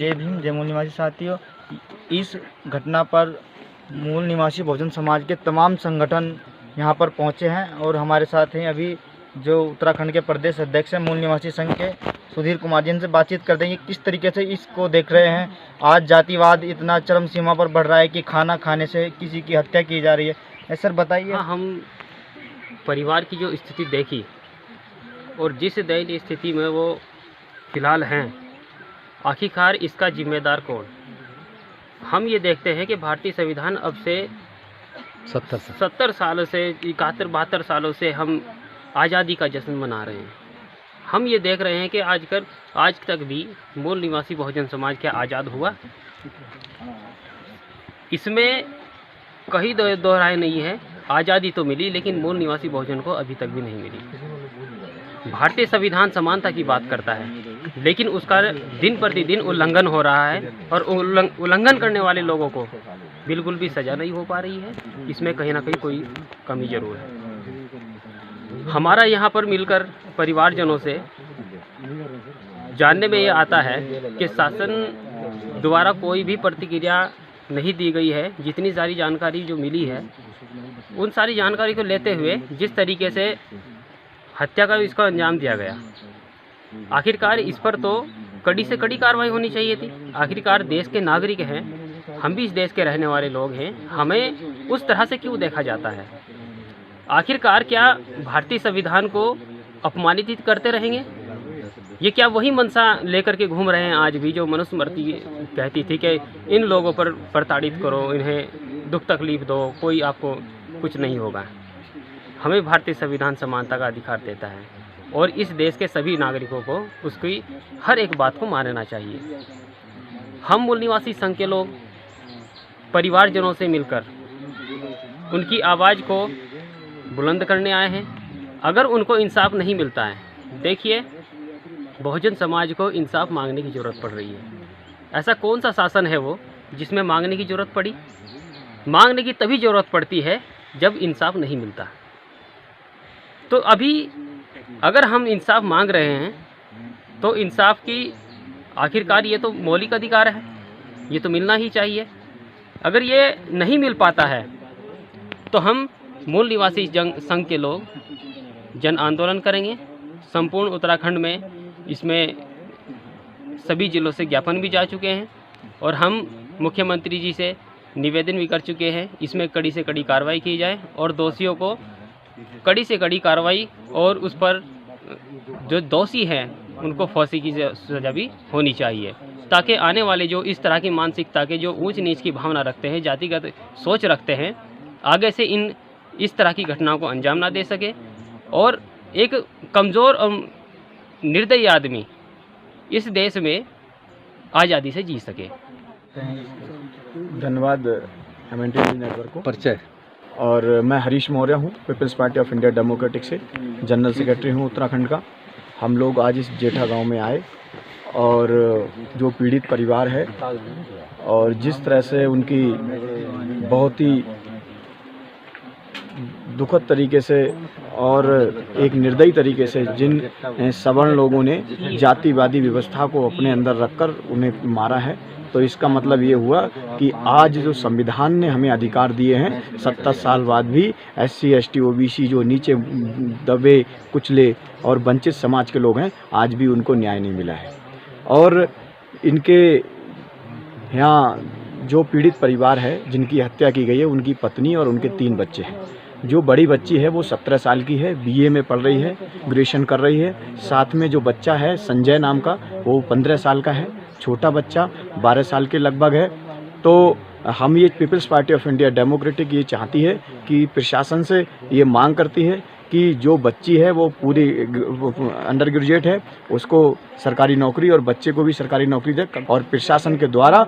जय भीम, जय मूल निवासी साथियों। इस घटना पर मूल निवासी बहुजन समाज के तमाम संगठन यहां पर पहुंचे हैं और हमारे साथ हैं अभी जो उत्तराखंड के प्रदेश अध्यक्ष हैं मूल निवासी संघ के सुधीर कुमार जी। इनसे बातचीत करते हैं कि किस तरीके से इसको देख रहे हैं। आज जातिवाद इतना चरम सीमा पर बढ़ रहा है कि खाना खाने से किसी की हत्या की जा रही है। सर बताइए। हाँ, हम परिवार की जो स्थिति देखी और जिस दयनीय स्थिति में वो फिलहाल हैं, आखिरकार इसका जिम्मेदार कौन। हम ये देखते हैं कि भारतीय संविधान अब से 70 सालों से 71-72 सालों से हम आज़ादी का जश्न मना रहे हैं। हम ये देख रहे हैं कि आज तक भी मूल निवासी बहुजन समाज क्या आज़ाद हुआ। इसमें कहीं दोहराए नहीं है। आज़ादी तो मिली लेकिन मूल निवासी बहुजन को अभी तक भी नहीं मिली। भारतीय संविधान समानता की बात करता है लेकिन उसका दिन प्रतिदिन उल्लंघन हो रहा है और उल्लंघन करने वाले लोगों को बिल्कुल भी सज़ा नहीं हो पा रही है। इसमें कहीं ना कहीं कोई कमी ज़रूर है। हमारा यहाँ पर मिलकर परिवारजनों से जानने में ये आता है कि शासन द्वारा कोई भी प्रतिक्रिया नहीं दी गई है। जितनी सारी जानकारी जो मिली है उन सारी जानकारी को लेते हुए जिस तरीके से हत्या का इसका अंजाम दिया गया, आखिरकार इस पर तो कड़ी से कड़ी कार्रवाई होनी चाहिए थी। आखिरकार देश के नागरिक हैं, हम भी इस देश के रहने वाले लोग हैं, हमें उस तरह से क्यों देखा जाता है। आखिरकार क्या भारतीय संविधान को अपमानित करते रहेंगे? ये क्या वही मनसा लेकर के घूम रहे हैं आज भी जो मनुस्मृति कहती थी कि इन लोगों पर प्रताड़ित करो, इन्हें दुख तकलीफ दो, कोई आपको कुछ नहीं होगा। हमें भारतीय संविधान समानता का अधिकार देता है और इस देश के सभी नागरिकों को उसकी हर एक बात को मानना चाहिए। हम मूल निवासी संघ के लोग परिवारजनों से मिलकर उनकी आवाज़ को बुलंद करने आए हैं। अगर उनको इंसाफ नहीं मिलता है, देखिए बहुजन समाज को इंसाफ मांगने की ज़रूरत पड़ रही है। ऐसा कौन सा शासन है वो जिसमें मांगने की ज़रूरत पड़ी? मांगने की तभी ज़रूरत पड़ती है जब इंसाफ नहीं मिलता। तो अभी अगर हम इंसाफ मांग रहे हैं तो इंसाफ की आखिरकार ये तो मौलिक अधिकार है, ये तो मिलना ही चाहिए। अगर ये नहीं मिल पाता है तो हम मूल निवासी संघ के लोग जन आंदोलन करेंगे। संपूर्ण उत्तराखंड में इसमें सभी जिलों से ज्ञापन भी जा चुके हैं और हम मुख्यमंत्री जी से निवेदन भी कर चुके हैं। इसमें कड़ी से कड़ी कार्रवाई की जाए और दोषियों को कड़ी से कड़ी कार्रवाई और उस पर जो दोषी हैं उनको फांसी की सज़ा भी होनी चाहिए, ताकि आने वाले जो इस तरह की मानसिकता के जो ऊंच नीच की भावना रखते हैं, जातिगत सोच रखते हैं, आगे से इस तरह की घटनाओं को अंजाम ना दे सके और एक कमज़ोर और निर्दयी आदमी इस देश में आज़ादी से जी सके। धन्यवाद MNTV नेटवर्क को। परिचय। और मैं हरीश मौर्य हूँ, people's party of India democratic से जनरल सेक्रेटरी हूँ उत्तराखंड का। हम लोग आज इस जेठा गांव में आए और जो पीड़ित परिवार है और जिस तरह से उनकी बहुत ही दुखद तरीके से और एक निर्दयी तरीके से जिन सवर्ण लोगों ने जातिवादी व्यवस्था को अपने अंदर रखकर उन्हें मारा है, तो इसका मतलब ये हुआ कि आज जो संविधान ने हमें अधिकार दिए हैं 70 साल बाद भी SC ST OBC जो नीचे दबे कुचले और वंचित समाज के लोग हैं, आज भी उनको न्याय नहीं मिला है। और इनके यहाँ जो पीड़ित परिवार है जिनकी हत्या की गई है, उनकी पत्नी और उनके 3 बच्चे हैं। जो बड़ी बच्ची है वो 17 साल की है, BA में पढ़ रही है, ग्रेजुएशन कर रही है। साथ में जो बच्चा है संजय नाम का, वो 15 साल का है। छोटा बच्चा 12 साल के लगभग है। तो हम ये people's party of India democratic ये चाहती है कि प्रशासन से ये मांग करती है कि जो बच्ची है वो पूरी अंडर ग्रेजुएट है, उसको सरकारी नौकरी और बच्चे को भी सरकारी नौकरी दे। और प्रशासन के द्वारा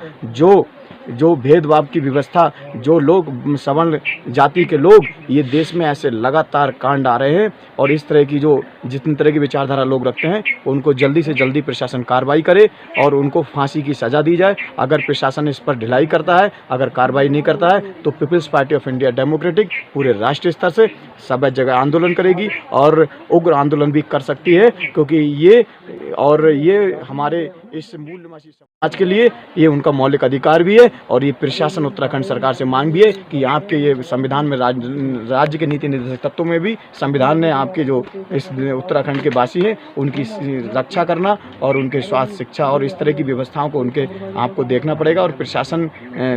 जो भेदभाव की व्यवस्था, जो लोग सवर्ण जाति के लोग ये देश में ऐसे लगातार कांड आ रहे हैं और इस तरह की जो जितनी तरह की विचारधारा लोग रखते हैं, उनको जल्दी से जल्दी प्रशासन कार्रवाई करे और उनको फांसी की सज़ा दी जाए। अगर प्रशासन इस पर ढिलाई करता है, अगर कार्रवाई नहीं करता है, तो people's party of India democratic पूरे राष्ट्रीय स्तर से सब जगह आंदोलन करेगी और उग्र आंदोलन भी कर सकती है, क्योंकि ये हमारे इस मूल निवासी समाज के लिए ये उनका मौलिक अधिकार भी है और ये प्रशासन उत्तराखंड सरकार से मांग भी है कि आपके ये संविधान में राज्य के नीति निर्देशक तत्वों में भी संविधान ने आपके जो इस उत्तराखंड के वासी हैं उनकी रक्षा करना और उनके स्वास्थ्य, शिक्षा और इस तरह की व्यवस्थाओं को उनके आपको देखना पड़ेगा। और प्रशासन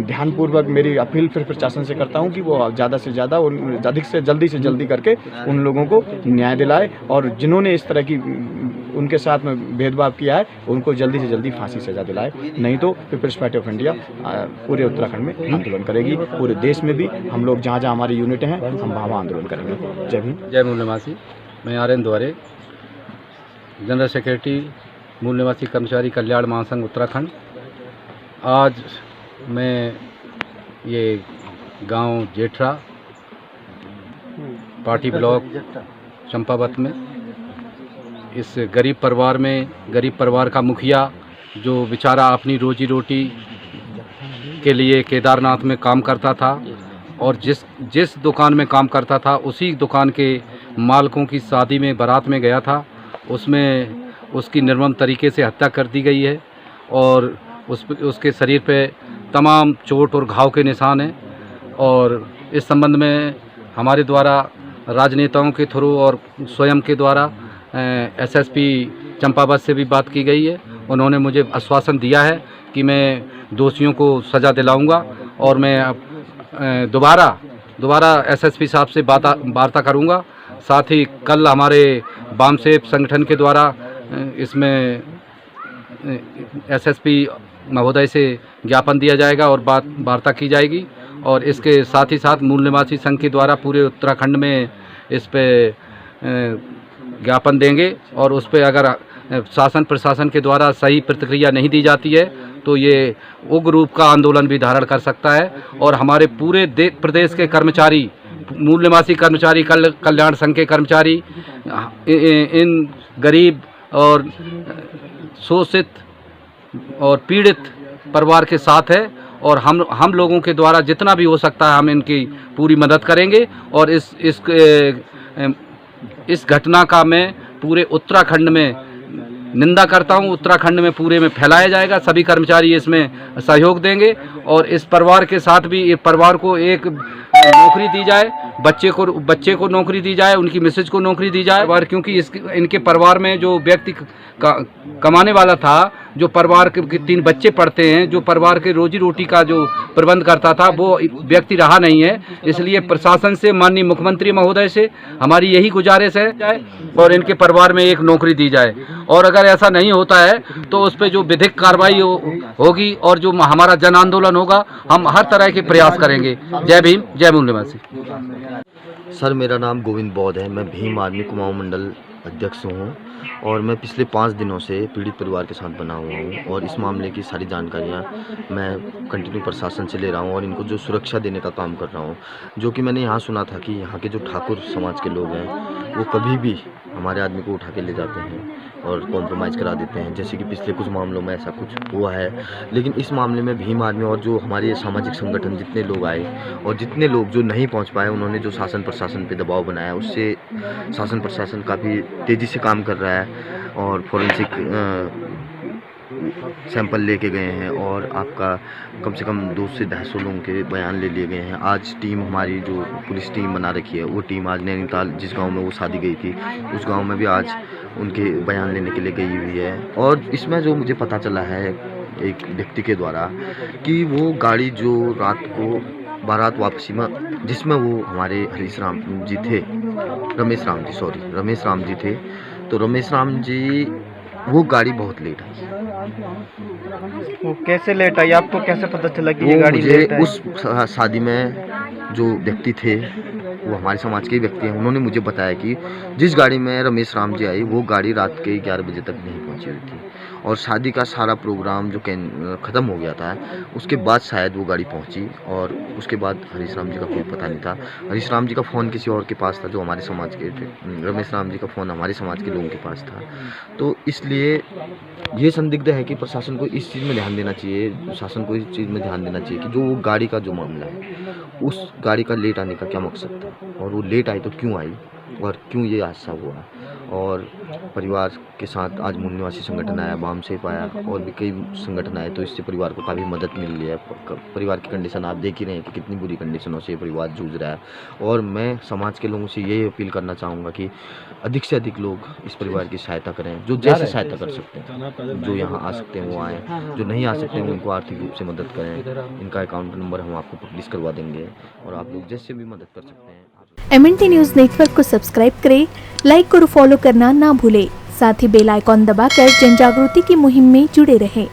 ध्यानपूर्वक, मेरी अपील फिर प्रशासन से करता हूँ कि वो ज़्यादा से ज़्यादा अधिक से जल्दी करके उन लोगों को न्याय दिलाए और जिन्होंने इस तरह की उनके साथ में भेदभाव किया है उनको जल्दी से जल्दी फांसी सजा दिलाए। नहीं तो पीपल्स पार्टी ऑफ इंडिया पूरे उत्तराखंड में आंदोलन करेगी, पूरे देश में भी हम लोग जहाँ जहाँ हमारी यूनिटें हैं हम वहाँ आंदोलन करेंगे। जय हिंद, जय मूल निवासी। मैं आर्यन द्वारे, जनरल सेक्रेटरी मूल निवासी कर्मचारी कल्याण महासंघ उत्तराखंड। आज मैं ये गांव जेठरा पार्टी ब्लॉक चंपावत में इस गरीब परिवार का मुखिया जो बेचारा अपनी रोजी रोटी के लिए केदारनाथ में काम करता था और जिस दुकान में काम करता था उसी दुकान के मालिकों की शादी में बारात में गया था, उसमें उसकी निर्मम तरीके से हत्या कर दी गई है और उसके शरीर पे तमाम चोट और घाव के निशान हैं। और इस संबंध में हमारे द्वारा राजनेताओं के थ्रू और स्वयं के द्वारा एसएसपी चंपावत से भी बात की गई है। उन्होंने मुझे आश्वासन दिया है कि मैं दोषियों को सज़ा दिलाऊंगा और मैं दोबारा एसएसपी साहब से वार्ता करूंगा। साथ ही कल हमारे वामसेप संगठन के द्वारा इसमें एसएसपी महोदय से ज्ञापन दिया जाएगा और वार्ता की जाएगी। और इसके साथ ही साथ मूल निवासी संघ के द्वारा पूरे उत्तराखंड में इस पे ज्ञापन देंगे और उस पर अगर शासन प्रशासन के द्वारा सही प्रतिक्रिया नहीं दी जाती है तो ये उग्र रूप का आंदोलन भी धारण कर सकता है। और हमारे पूरे प्रदेश के कर्मचारी, मूल निवासी कर्मचारी, कल्याण संघ के कर्मचारी इन गरीब और शोषित और पीड़ित परिवार के साथ है और हम लोगों के द्वारा जितना भी हो सकता है हम इनकी पूरी मदद करेंगे। और इस घटना का मैं पूरे उत्तराखंड में निंदा करता हूं। उत्तराखंड में पूरे में फैलाया जाएगा, सभी कर्मचारी इसमें सहयोग देंगे और इस परिवार के साथ भी परिवार को एक नौकरी दी जाए, बच्चे को नौकरी दी जाए, उनकी मिसेज को नौकरी दी जाए। और क्योंकि इनके परिवार में जो व्यक्ति कमाने वाला था, जो परिवार के 3 बच्चे पढ़ते हैं, जो परिवार के रोजी रोटी का जो प्रबंध करता था, वो व्यक्ति रहा नहीं है। इसलिए प्रशासन से, माननीय मुख्यमंत्री महोदय से हमारी यही गुजारिश है जाए और इनके परिवार में एक नौकरी दी जाए। और अगर ऐसा नहीं होता है तो उस पर जो विधिक कार्रवाई होगी और जो हमारा जन आंदोलन होगा, हम हर तरह के प्रयास करेंगे। जय भीम, जय मूल निवासी। सर, मेरा नाम गोविंद बौद्ध है। मैं भीम आर्मी कुमाऊं मंडल अध्यक्ष हूँ और मैं पिछले 5 दिनों से पीड़ित परिवार के साथ बना हुआ हूँ और इस मामले की सारी जानकारियाँ मैं कंटिन्यू प्रशासन से ले रहा हूँ और इनको जो सुरक्षा देने का काम कर रहा हूँ। जो कि मैंने यहाँ सुना था कि यहाँ के जो ठाकुर समाज के लोग हैं वो कभी भी हमारे आदमी को उठा के ले जाते हैं और कॉम्प्रोमाइज़ करा देते हैं, जैसे कि पिछले कुछ मामलों में ऐसा कुछ हुआ है। लेकिन इस मामले में भीम आर्मी और जो हमारे सामाजिक संगठन जितने लोग आए और जितने लोग जो नहीं पहुंच पाए, उन्होंने जो शासन प्रशासन पे दबाव बनाया, उससे शासन प्रशासन काफ़ी तेज़ी से काम कर रहा है और फॉरेंसिक सैंपल लेके गए हैं और आपका कम से कम 200 से 250 लोगों के बयान ले लिए गए हैं। आज टीम, हमारी जो पुलिस टीम बना रखी है, वो टीम आज नैनीताल, जिस गांव में वो शादी गई थी, उस गांव में भी आज उनके बयान लेने के लिए गई हुई है। और इसमें जो मुझे पता चला है एक व्यक्ति के द्वारा कि वो गाड़ी जो रात को बारात वापसी में, जिसमें वो हमारे रमेश राम जी थे, तो रमेश राम जी वो गाड़ी बहुत लेट आई। वो कैसे लेट आई? आपको कैसे पता चला कि ये वो गाड़ी मुझे लेट आई? उस शादी में जो व्यक्ति थे, वो हमारे समाज के ही व्यक्ति हैं, उन्होंने मुझे बताया कि जिस गाड़ी में रमेश राम जी आई, वो गाड़ी रात के 11 बजे तक नहीं पहुंची हुई थी और शादी का सारा प्रोग्राम जो ख़त्म हो गया था, उसके बाद शायद वो गाड़ी पहुंची और उसके बाद हरीश राम जी का कोई पता नहीं था। हरीश राम जी का फ़ोन किसी और के पास था, जो हमारे समाज के थे। रमेश राम जी का फ़ोन हमारे समाज के लोगों के पास था। तो इसलिए ये संदिग्ध है कि प्रशासन को इस चीज़ में ध्यान देना चाहिए, शासन को इस चीज़ में ध्यान देना चाहिए कि जो वो गाड़ी का जो मामला है, उस गाड़ी का लेट आने का क्या मकसद था और वो लेट आई तो क्यों आई और क्यों ये हादसा हुआ। और परिवार के साथ आज मूल निवासी संगठन आया, बाम सेफ आया और भी कई संगठन आए, तो इससे परिवार को काफ़ी मदद मिल रही है। परिवार की कंडीशन आप देख ही रहे हैं कि कितनी बुरी कंडीशनों से ये परिवार जूझ रहा है। और मैं समाज के लोगों से ये अपील करना चाहूँगा कि अधिक से अधिक लोग इस परिवार की सहायता करें, जो जैसे सहायता कर सकते हैं। जो यहाँ आ सकते हैं वो आएँ, जो नहीं आ सकते हैं उनको आर्थिक रूप से मदद करें। इनका अकाउंट नंबर हम आपको पब्लिश करवा देंगे और आप लोग जैसे भी मदद कर सकते हैं। MNT न्यूज़ नेटवर्क को सब्सक्राइब करें, लाइक और फॉलो करना ना भूलें। साथ ही बेल आइकॉन दबाकर जन जागृति की मुहिम में जुड़े रहें।